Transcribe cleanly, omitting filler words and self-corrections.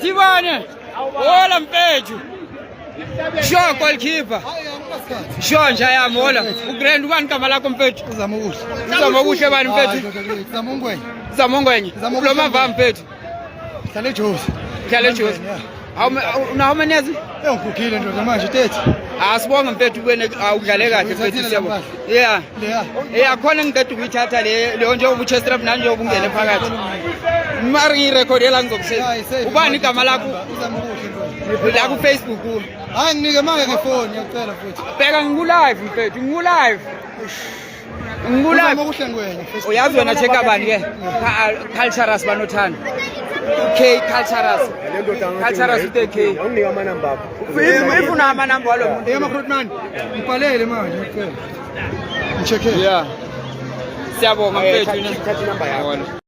Thibane. Hola Mfethu. Sure goalkeeper. Sure nje ayamola. Ugrand ubani igama lakho Mfethu? Uzama ubuhle bani Mfethu? Zamongwenye. Lo mava Mfethu. Hlale Jozi. How many years? Engikhuphile nje manje 30. Asibonga Mfethu kwene awudlale kahle Mfethu siyabona. Yeah. Khona ngikade ukuyithatha le nje ubuChester nanje ubungene phakathi. Mari record yela ngizokushela. Ubani igama lakho? La ku Facebook. Hayi nginike manje ngefoni ngiyacela futhi. Bheka ngiku-live Mfethu, ngiku-live. Okuhle ngwena. Uyazi wena check abani ke? Culturals banothanda. K Culturals. Culturals with K. Awunika ama number akho. Ifuna ama number walo muntu. Recruitment. Ngibhalele manje ngicela. Ngicheke. Yeah. Siyabonga Mfethu. Thatha inamba yakho.